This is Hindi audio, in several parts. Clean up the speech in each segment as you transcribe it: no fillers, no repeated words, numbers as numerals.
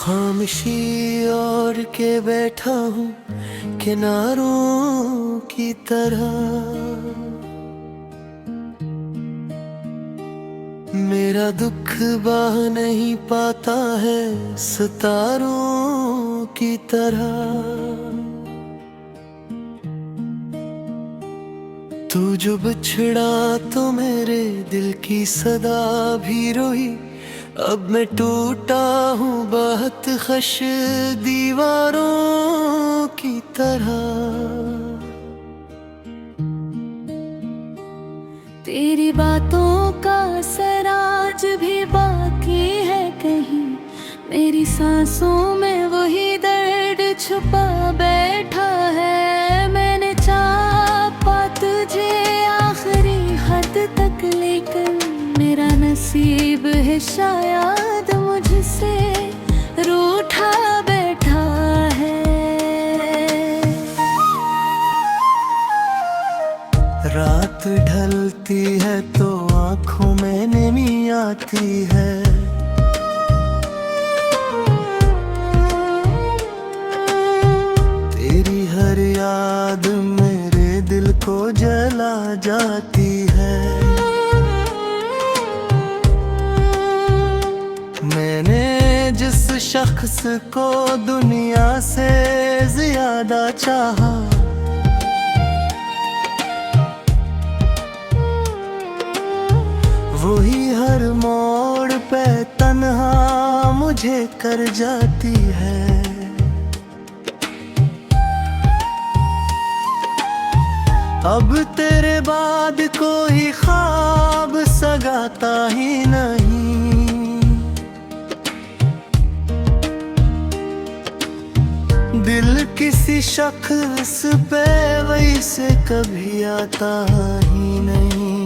खामोशी और के बैठा हूँ किनारों की तरह। मेरा दुख बह नहीं पाता है सितारों की तरह। तू जो बिछड़ा तो मेरे दिल की सदा भी रोई। अब मैं टूटा हूँ बहुत खश दीवारों की तरह। तेरी बातों का असर आज भी बाकी है कहीं। मेरी सांसों में वही दर्द छुपा बैठा है। मैंने चाहा तुझे आखिरी हद तक, लेकिन मेरा नसीब है शायद मुझसे रूठा बैठा है। रात ढलती है तो आँखों में नमी आती है। तेरी हर याद मेरे दिल को जला जाती है। मैंने जिस शख्स को दुनिया से ज्यादा चाहा, वही हर मोड़ पे तन्हा मुझे कर जाती है। अब तेरे बाद कोई ख्वाब सगाता ही नहीं। दिल किसी शख्स पे वैसे कभी आता ही नहीं।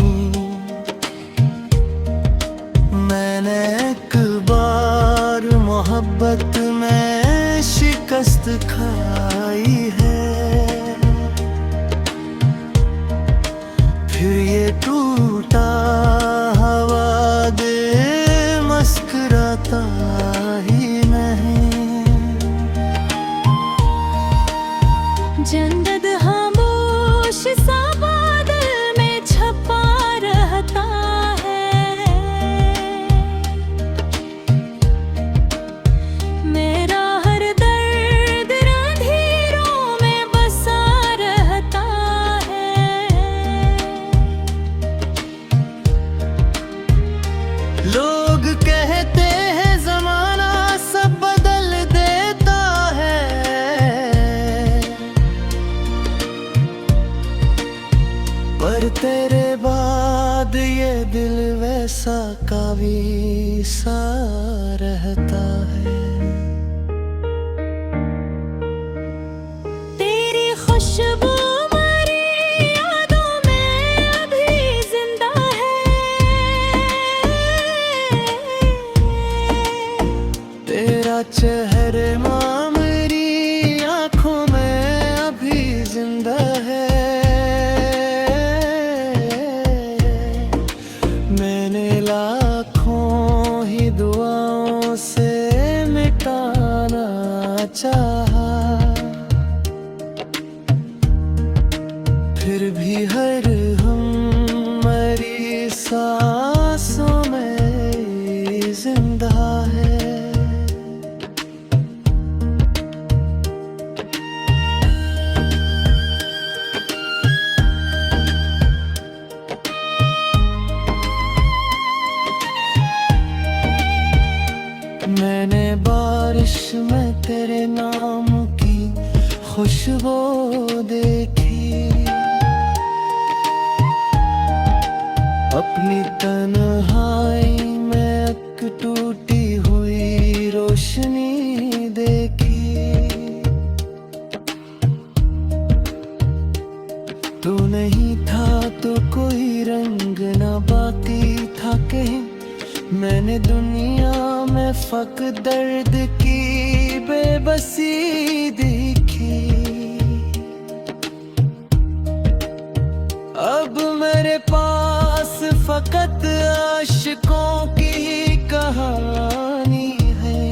मैंने एक बार मोहब्बत में शिकस्त खाई है। फिर ये टूटा हवा दे मुस्कुराता ही नहीं। जन्नत खामोश सा बादल में छपा रहता है। मेरा हर दर्द अंधेरों में बसा रहता है। लोग कहते हैं जमाना सब बदल देता है, पर तेरे बाद ये दिल वैसा कावी सा रहता है। तेरी खुशबू मेरी यादों में अभी जिंदा है। तेरा चेहरा मेरी आँखों में अभी जिंदा है। मैंने लाखों ही दुआओं से मिटाना चाहा, फिर भी हर हमारी सांसों में जिंदा है। मैंने बारिश में तेरे नाम की खुशबू देखी। अपनी तन्हाई में एक टूटी हुई रोशनी देखी। तू नहीं था तो कोई रंग ना बाकी था कहीं। मैंने दुनिया में फक दर्द की बेबसी देखी। अब मेरे पास फकत आशिकों की कहानी है।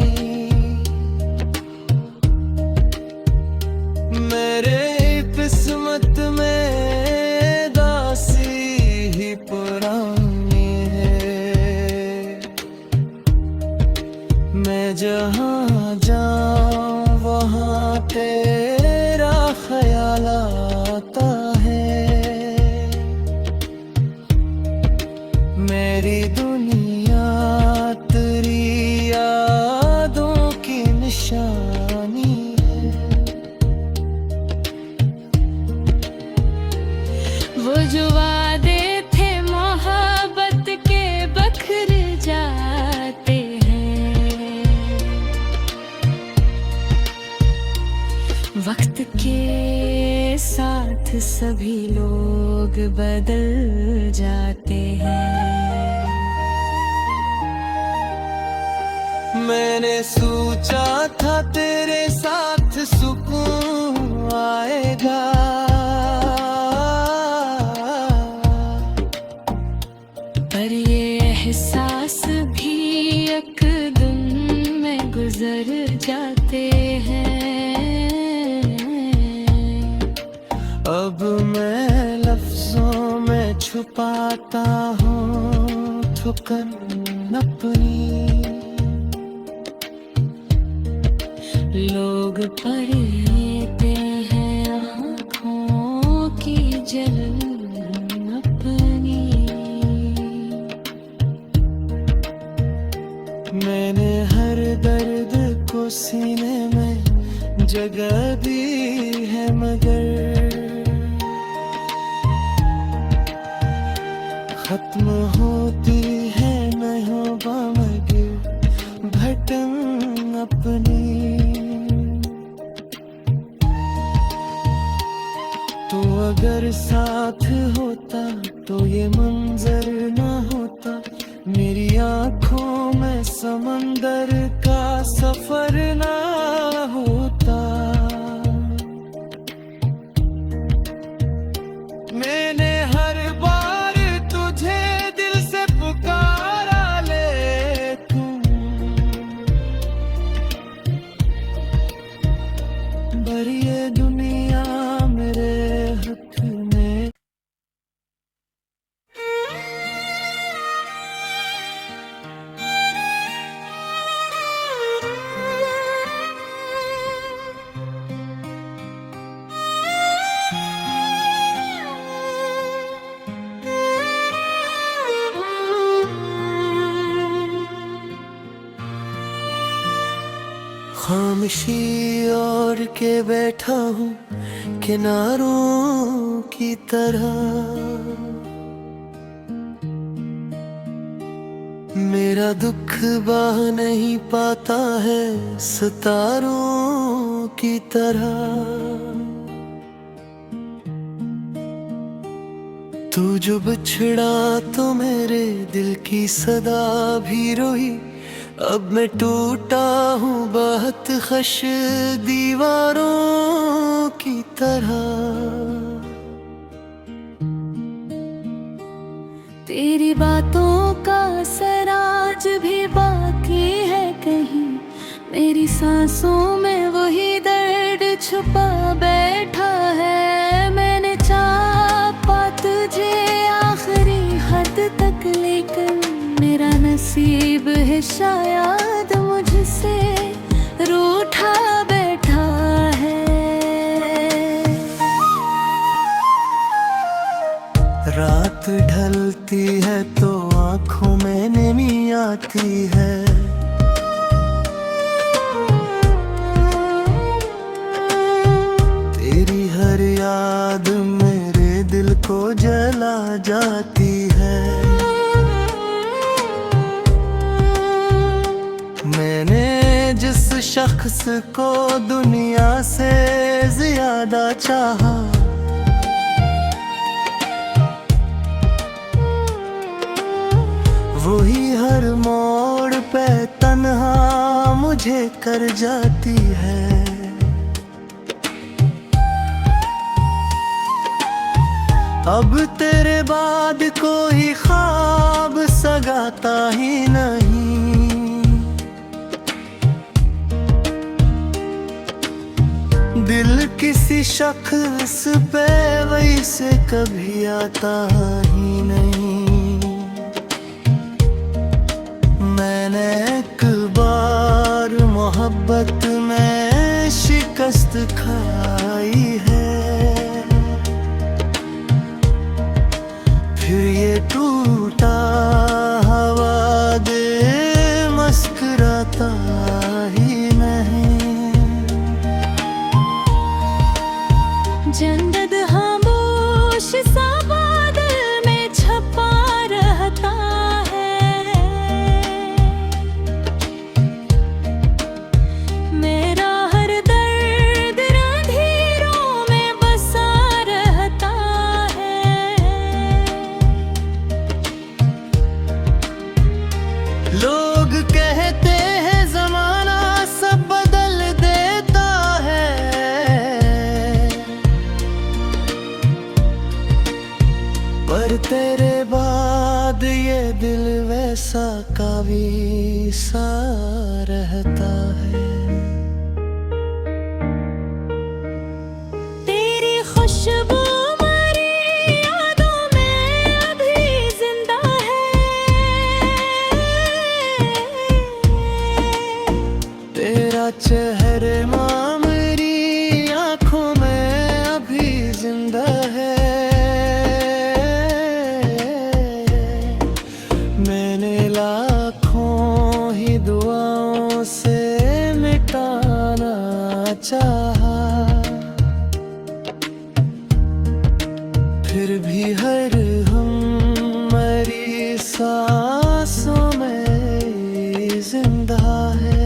वो जो वादे थे मोहब्बत के बखर जाते हैं। वक्त के साथ सभी लोग बदल जाते हैं। मैंने सोचा था तेरे साथ सुकून आएगा, पर ये एहसास भी एक दिन में गुजर जाते हैं। अब मैं लफ्जों में छुपाता हूँ ठुकन अपनी। लोग पढ़ते हैं आँखों की जलन अपनी। मैंने हर दर्द को सीने में जगह दी है, मगर खत्म होती है महबूबा मगर घटन अपनी। तो अगर साथ होता तो ये मंजर ना होता, मेरी आँखों में समंदर का सफर ना होता। मैंने हर बार तुझे दिल से पुकारा, ले तुम भरी ये दुनिया मेरे हक में। खामोशी और के बैठा हूँ किनारों की तरह, मेरा दुख बह नहीं पाता है सितारों की तरह। तू जो बिछड़ा तो मेरे दिल की सदा भी रोई, अब मैं टूटा हूँ बहुत खश दीवारों की तरह। तेरी बातों का असर आज भी बाकी है कहीं, मेरी सांसों में वही दर्द छुपा बैठा है। मैंने चाहा तुझे आखिरी हद तक, लेकिन मेरा नसीब है शायद मुझसे रूठा बैठा है। रात ढलती है तो आँखों में नमी आती है, तेरी हर याद मेरे दिल को जला जाती है। मैंने जिस शख्स को दुनिया से ज्यादा चाहा, वही हर मोड़ पे तन्हा मुझे कर जाती है। अब तेरे बाद कोई ख्वाब सगाता ही नहीं, दिल किसी शख्स पे वैसे कभी आता ही नहीं। मैंने एक बार मोहब्बत में शिकस्त खाई है, फिर ये टूटा हवा दे मुस्कुराता ही नहीं। जन्नत खामोश सा पर तेरे बाद ये दिल वैसा कावी सा रहता है। तेरी खुशबू मेरी यादों में अभी जिंदा है। तेरा चेहरा मेरी आंखों में अभी जिंदा है। मैंने लाखों ही दुआओं से मिटाना चाहा, फिर भी हर हमारी सांसों में जिंदा है।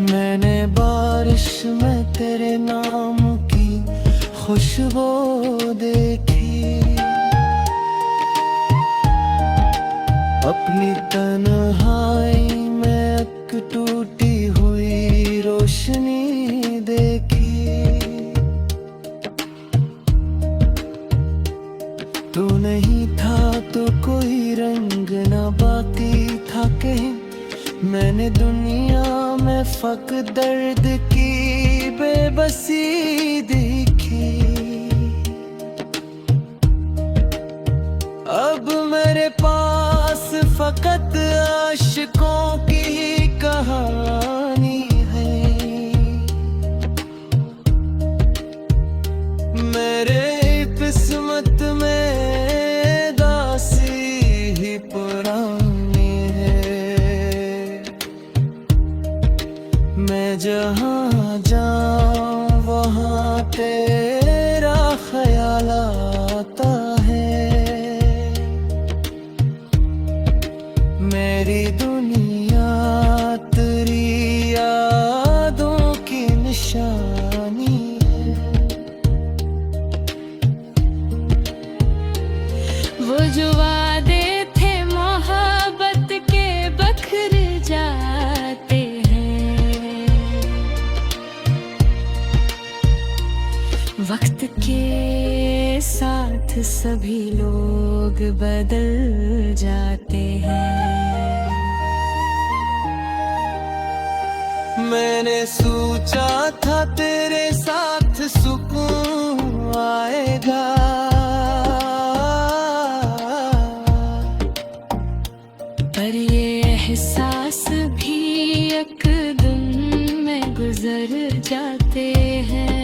मैंने बारिश में तेरे नाम की खुशबू देखी, अपनी तन्हाई में एक टूटी हुई रोशनी देखी। तू नहीं था तो कोई रंग ना बाकी था कहीं। मैंने दुनिया में फक दर्द की बेबसी देखी। अब मेरे पास फकत आशिकों की ही कहानी है। मेरे किस्मत में दासी ही पुरानी है। मैं जहाँ जाऊँ वहाँ तेरा ख्याल आता है। मेरी दुनिया तेरी यादों की निशानी है। वो जो वादे थे मोहब्बत के बखर जाते हैं। वक्त के साथ सभी लोग बदल जाते हैं। मैंने सोचा था तेरे साथ सुकून आएगा, पर ये एहसास भी एक दिन में गुजर जाते हैं।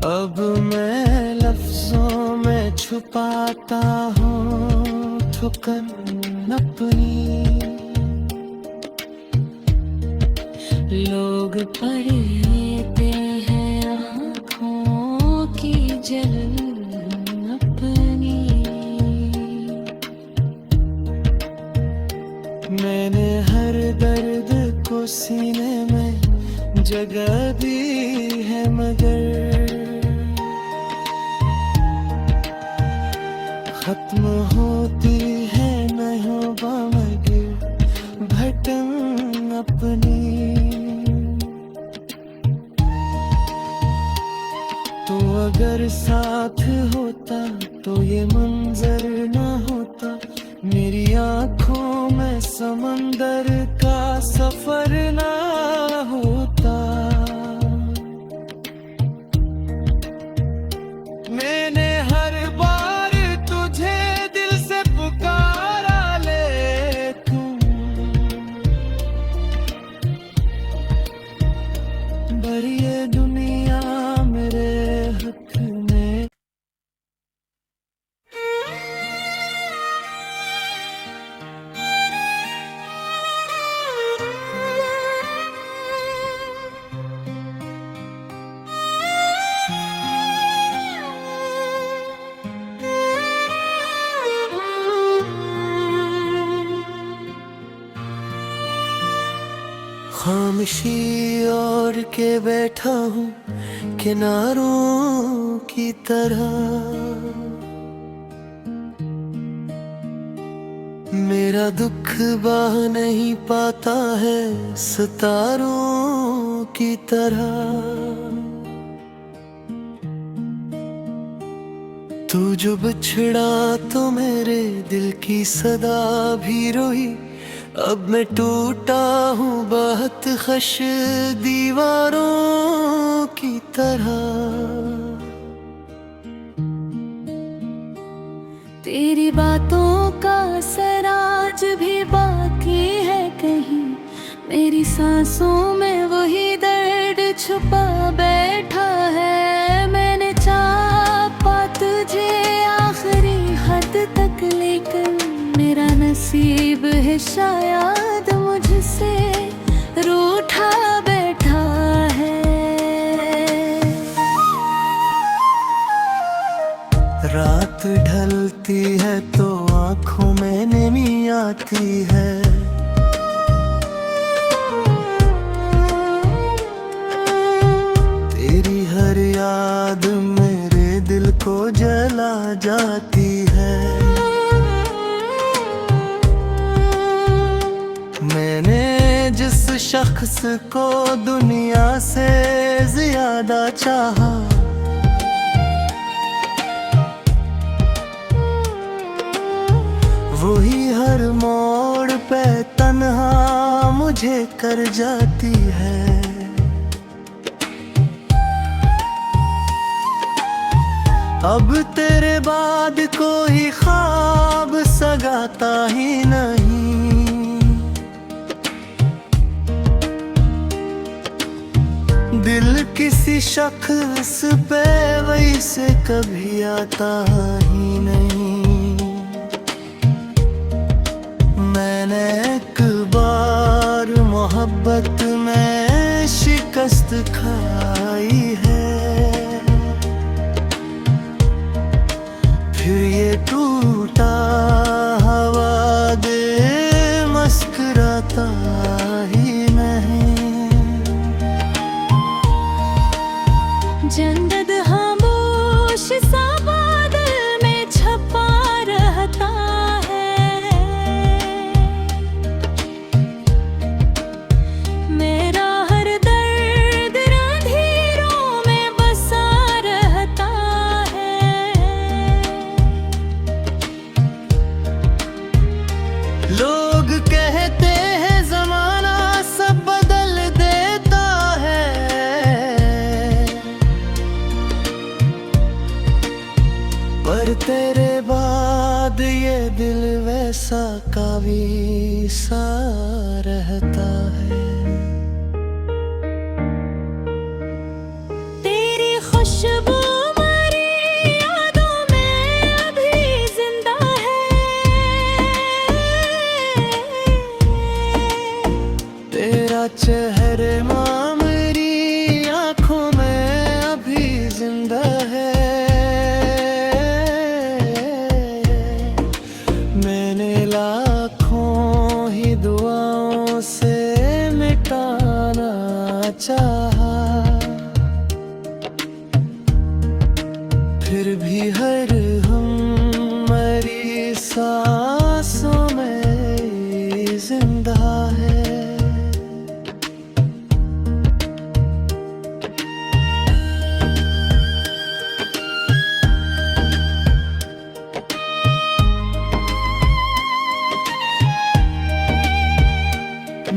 अब मैं लफ्जों में छुपाता हूँ ठुकन अपनी। लोग पढ़ लेते हैं आँखों की जलन अपनी। मैंने हर दर्द को सीने में जगह दी है, मगर खत्म होती है नहोबा मगर भटन अपनी। तो अगर साथ होता तो ये मंजर ना होता। मेरी आंखों में समंदर का सफर ना होता। मैंने हर बार तुझे दिल से पुकारा, लेकिन बड़ी ये दुनिया मेरे हक में। खामोशी और के बैठा हूँ किनारों की तरह। मेरा दुख बह नहीं पाता है सितारों की तरह। तू जो बिछड़ा तो मेरे दिल की सदा भी रोई। अब मैं टूटा हूँ बहुत खश दीवारों की तरह। तेरी बातों का असर आज भी बाकी है कहीं। मेरी सांसों में वही दर्द छुपा बैठा है। मैंने चाहा तुझे आखिरी हद तक, लेकिन मेरा नसीब है शायद मुझसे रूठा बैठा है। रात ढलती है तो आँखों में नमी आती है। तेरी हर याद मेरे दिल को जला जाती है। मैंने जिस शख्स को दुनिया से ज्यादा चाहा, वही हर मोड़ पे तन्हा मुझे कर जाती है। अब तेरे बाद कोई ख्वाब सगाता ही नहीं। दिल किसी शख्स पे वैसे कभी आता ही नहीं। मैंने एक बार मोहब्बत में शिकस्त खाई है, फिर ये टूटा हवा दे मुस्कुराता ही नहीं। जन्नत खामोश सा बादल में छपा रहता है। मेरा हर दर्द अंधेरों में बसा रहता है। लोग कहते हैं जमाना सब बदल देता है, पर तेरे बाद ये दिल वैसा कावी सा रहता है। तेरी खुशबू मेरी यादों में अभी जिंदा है। तेरा चेहरा मेरी आँखों में अभी जिंदा है। मैंने लाखों ही दुआओं से मिटाना चाहा, फिर भी हर हमारी सांसों में जिंदा है।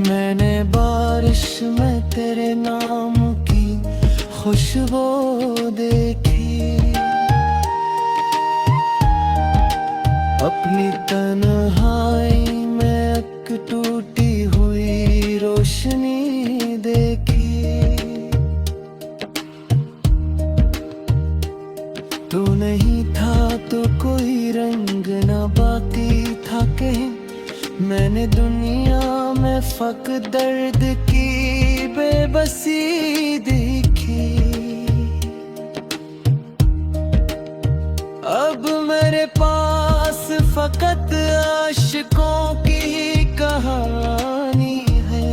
मैंने बारिश में तेरे नाम की खुशबू देखी, अपनी तन्हाई में एक टूटी हुई रोशनी देखी। तू नहीं था तो कोई रंग ना बाकी था कहीं। मैंने दुनिया में फक दर्द की बेबसी देखी। अब मेरे पास फकत आशिकों की कहानी है।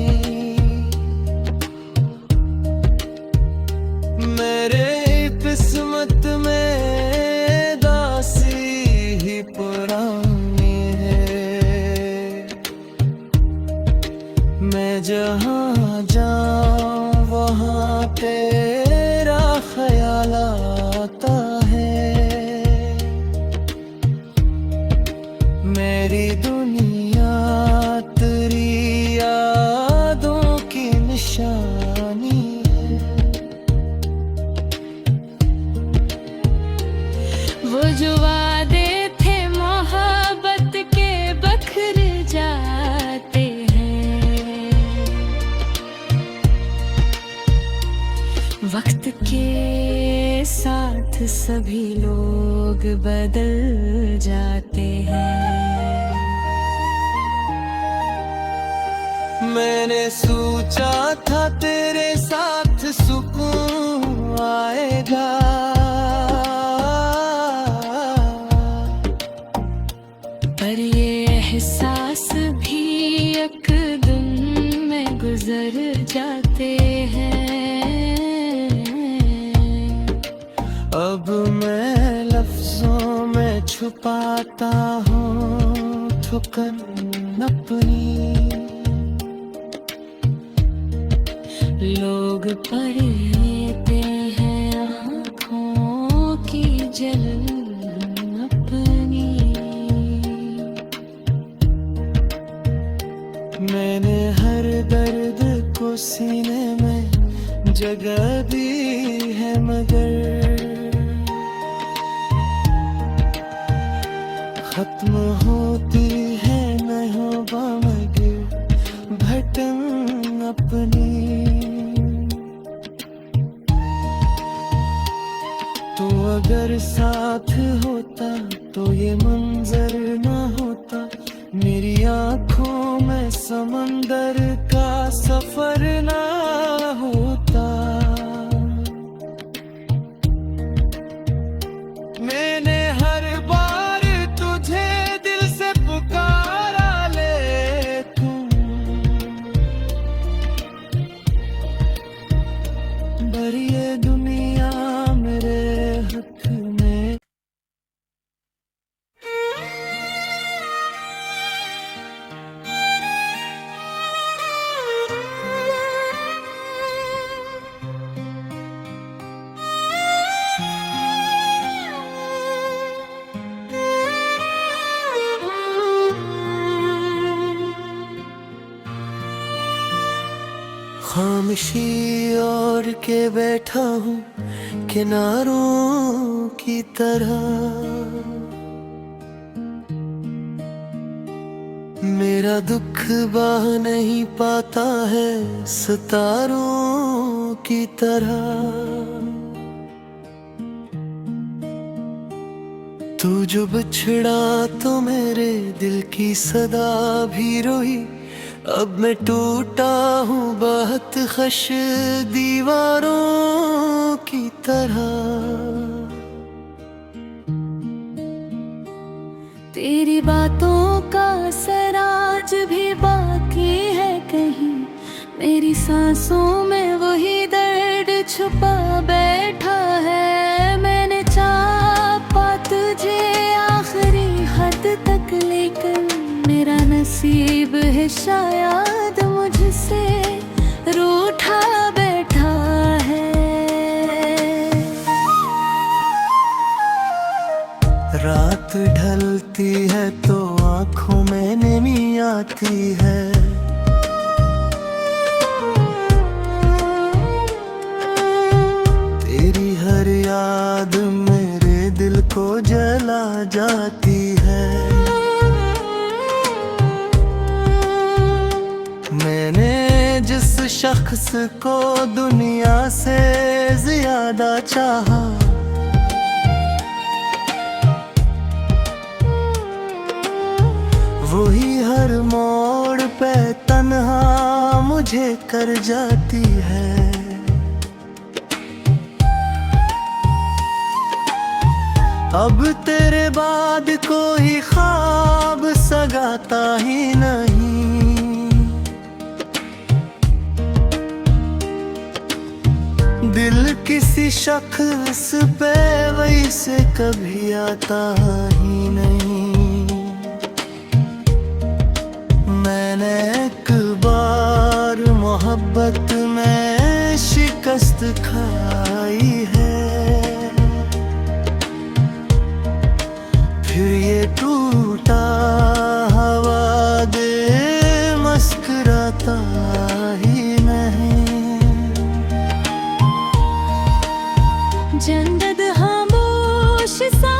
वो जो वादे थे मोहब्बत के बखर जाते हैं। वक्त के साथ सभी लोग बदल जाते हैं। मैंने सोचा था तेरे साथ सुकून आएगा, पर ये एहसास भी एक दिन में गुजर जाते हैं। अब मैं लफ्जों में छुपाता हूँ ठुकन अपनी। लोग पढ़ते हैं आँखों की जलन अपनी। मैंने हर दर्द को सीने में जगह दी है, मगर खत्म होती है नहोबा मगर भटन अपनी। तो अगर साथ होता तो ये मंजर ना होता, मेरी आँखों में समंदर का सफर ना होता। मैंने हर बार तुझे दिल से पुकारा, ले तुम भरी ये दुनिया मेरे हक में। खामोशी और के बैठा हूँ किनारों की तरह, मेरा दुख बह नहीं पाता है सितारों की तरह। तू जो बिछड़ा तो मेरे दिल की सदा भी रोई, अब मैं टूटा हूँ बहुत खश दीवारों की तरह। तेरी बातों का असर आज भी बाकी है कहीं, मेरी सांसों में वही दर्द छुपा बैठा है। मैंने चाहा तुझे आखिरी हद तक, लेकिन मेरा नसीब है शायद मुझसे रूठा बैठा है। रात ढलती है तो आँखों में नमी आती है, तेरी हर याद मेरे दिल को जला जाती है। मैंने जिस शख्स को दुनिया से ज्यादा चाहा, वही हर मोड़ पे तन्हा मुझे कर जाती है। अब तेरे बाद कोई ख्वाब सगाता ही नहीं, दिल किसी शख्स पे वैसे कभी आता ही नहीं। मैंने एक बार मोहब्बत में शिकस्त खाई है, फिर ये टूटा हवा दे मुस्कुराता ही नहीं। जन्नत खामोश सा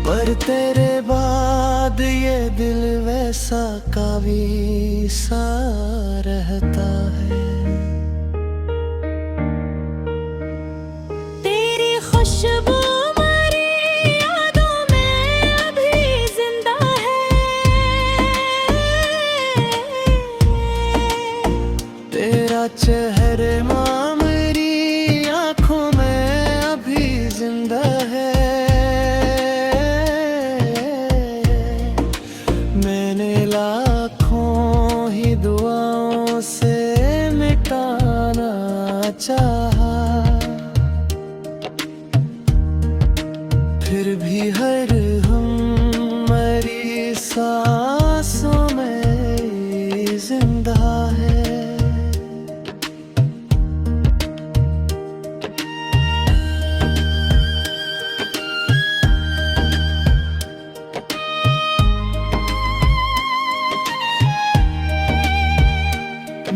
पर तेरे बाद ये दिल वैसा कावी सा रहता है। तेरी खुशबू मेरी यादों में अभी जिंदा है। तेरा चेहरा मेरी आंखों में अभी जिंदा है। मैंने लाखों ही दुआओं से मिटाना चाहा, फिर भी हर हमारी सांसों में जिंदा है।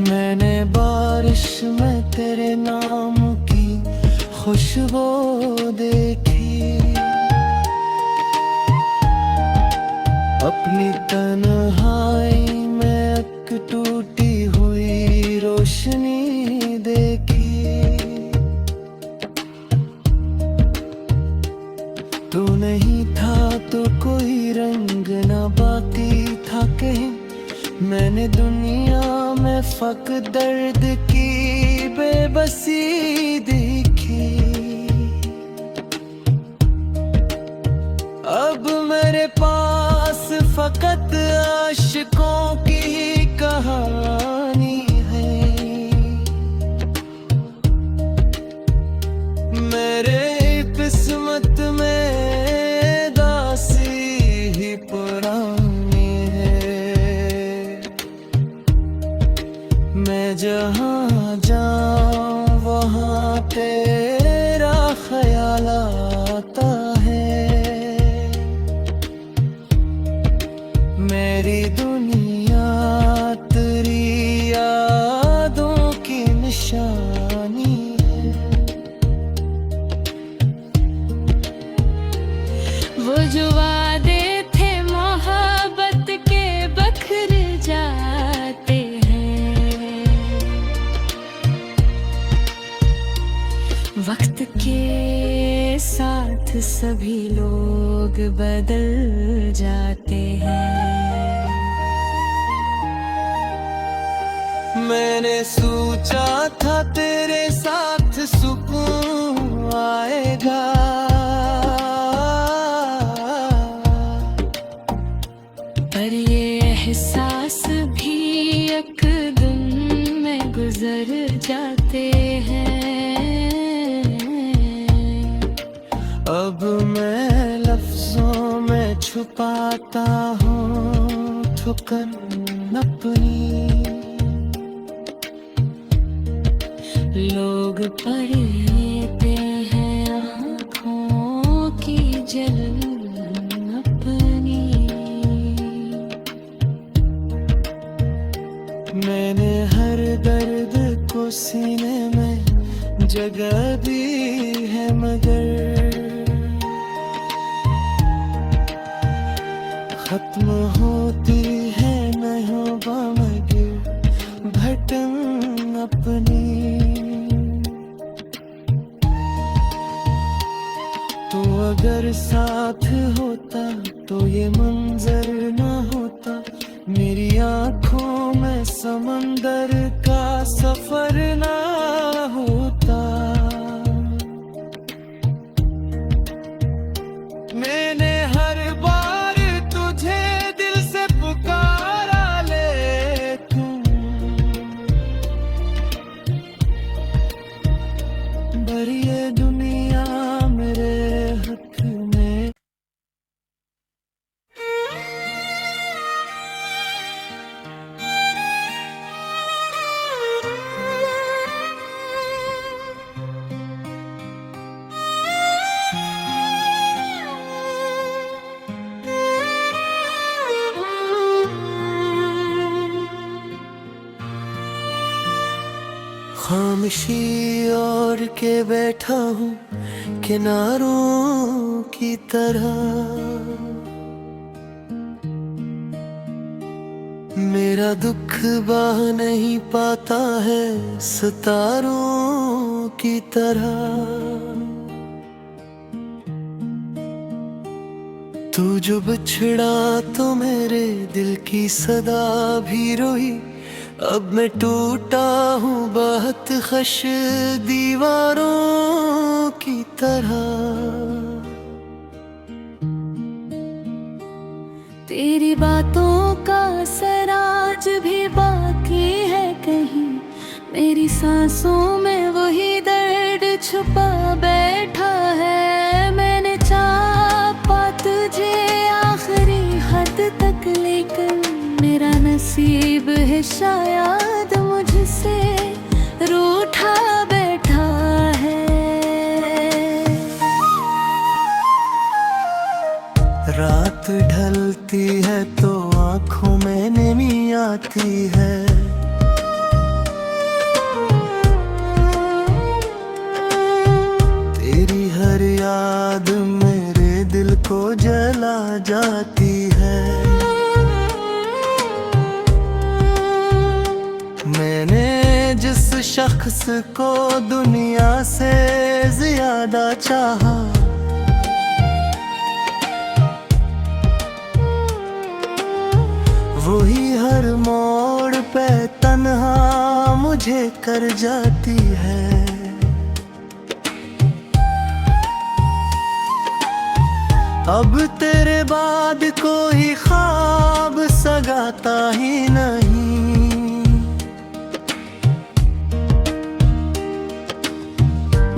मैंने बारिश में तेरे नाम की खुशबू देखी, अपनी तन्हाई में एक टूटी हुई रोशनी देखी। तू नहीं था तो कोई रंग ना बाकी था कहीं। मैंने दुनिया में फक दर्द की बेबसी देखी। अब मेरे पास फकत आशिकों की ही कहानी है। मेरे किस्मत में दासी ही पुरानी है। मैं जहाँ जाऊँ वहाँ तेरा ख्याल आता है। मेरी दुनिया तेरी यादों की निशानी है। वो जो वादे थे मोहब्बत के बखर जाते हैं। वक्त के साथ सभी लोग बदल जाते हैं। मैंने सोचा था तेरे साथ सुकून आएगा, पर ये एहसास भी एक दिन में गुजर जाते हैं। अब मैं लफ्जों में छुपाता हूँ ठुकन अपनी। लोग पढ़ते हैं आँखों की जलन अपनी। मैंने हर दर्द को सीने में जगह दी है, मगर खत्म होती है नहोबा मगर घटन अपनी। तो अगर साथ होता तो ये मंजर ना होता। मेरी आंखों में समंदर का सफर ना होता। मैंने हर बार तुझे दिल से पुकारा, लेकिन भरी ये दुनिया मेरे हक में। खामोशी और के बैठा हूँ किनारों की तरह। मेरा दुख बह नहीं पाता है सितारों की तरह। तू जो बिछड़ा तो मेरे दिल की सदा भी रोई। अब मैं टूटा हूँ बहुत खश दीवारों की तरह। तेरी बातों का असर आज भी बाकी है कहीं। मेरी सांसों में वही दर्द छुपा बैठा है। मैंने चाहा तुझे आखिरी हद तक, लेकिन मेरा नसीब है शायद मुझसे रूठा बैठा है। रात ढलती है तो आँखों में नमी आती है। तेरी हर याद मेरे दिल को जला जाती है। मैंने जिस शख्स को दुनिया से ज्यादा चाहा, वही हर मोड़ पे तन्हा मुझे कर जाती है। अब तेरे बाद कोई ख्वाब सगाता ही नहीं।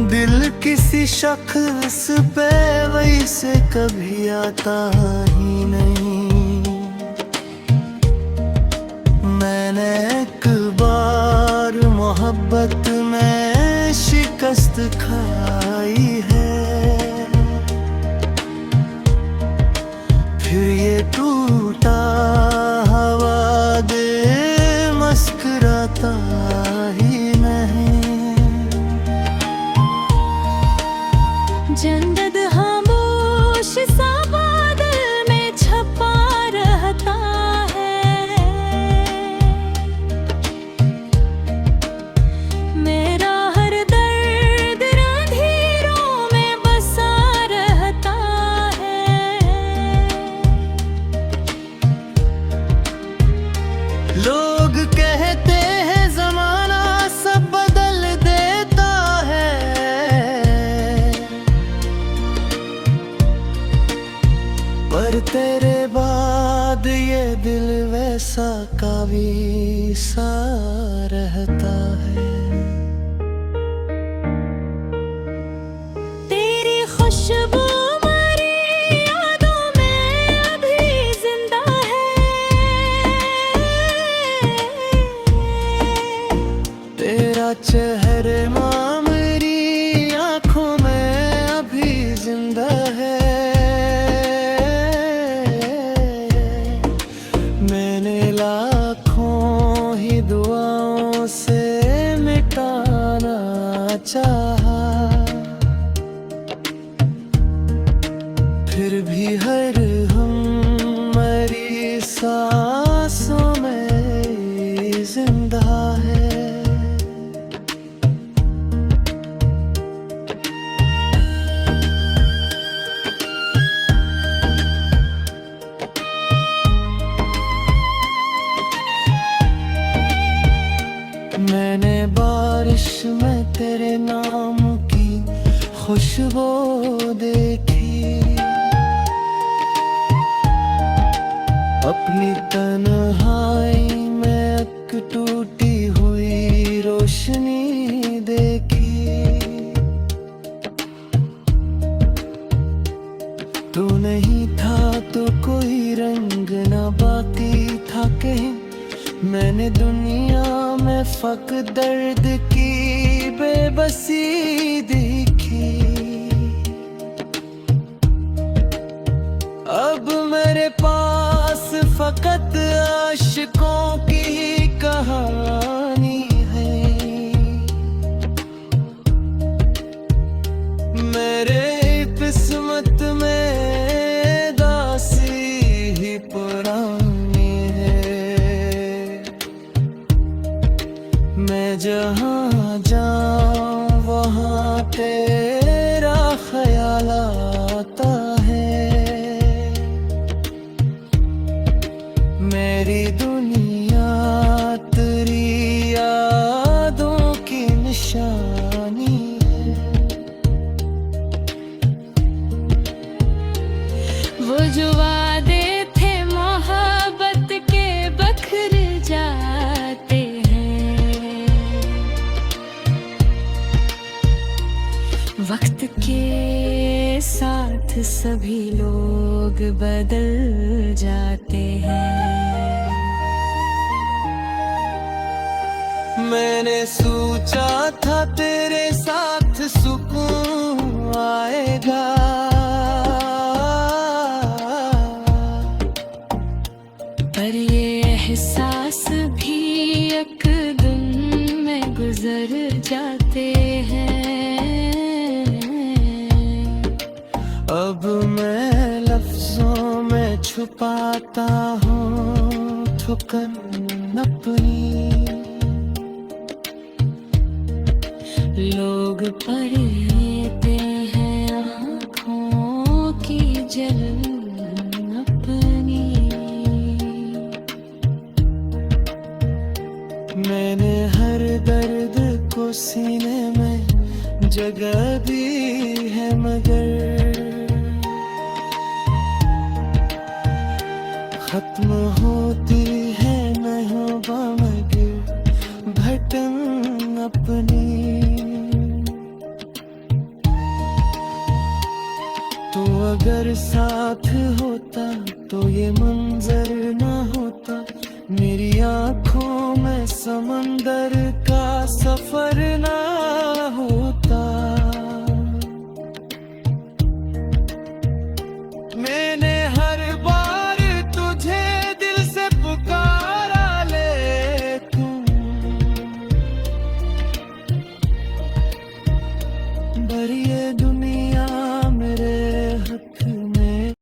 दिल किसी शख्स पे वैसे कभी आता ही नहीं। मैंने एक बार मोहब्बत में शिकस्त खाई है, फिर ये टूटा हवा दे मुस्कुराता ही नहीं। जन्नत खामोश सा बादल में छपा रहता है। मेरा हर दर्द अंधेरों में बसा रहता है। लोग कहते हैं जमाना सब बदल देता है, पर तेरे बाद ये दिल वैसा कावी सा रहता है। तेरी खुशबू मेरी यादों में अभी जिंदा है। तेरा चेहरा मेरी आँखों में अभी जिंदा है। मैंने लाखों ही दुआओं से मिटाना चाहा, फिर भी हर हमारी सांसों में जिंदा है। मैंने बारिश में तेरे नाम की खुशबू देखी, अपनी तन्हाई में एक टूटी हुई रोशनी देखी। तू नहीं था तो कोई रंग ना बाकी था कहीं। मैंने दुनिया में फक दर्द की बेबसी देखी। अब मेरे पास फकत आशिकों की कहानी है। वो जो वादे थे मोहब्बत के बखर जाते हैं। वक्त के साथ सभी लोग बदल जाते हैं। मैंने सोचा था तेरे साथ सुकून आएगा, पर ये एहसास भी एक दिन में गुजर जाते हैं। अब मैं लफ्जों में छुपाता हूँ थुकन अपनी। लोग पढ़ते हैं आँखों की जलन अपनी। मैंने हर दर्द को सीने में जगह दी है, मगर खत्म होती है महबूबा मगर घटन अपनी। तो अगर साथ होता तो ये मंजर ना होता, मेरी आंखों में समंदर का सफर ना होता। मैंने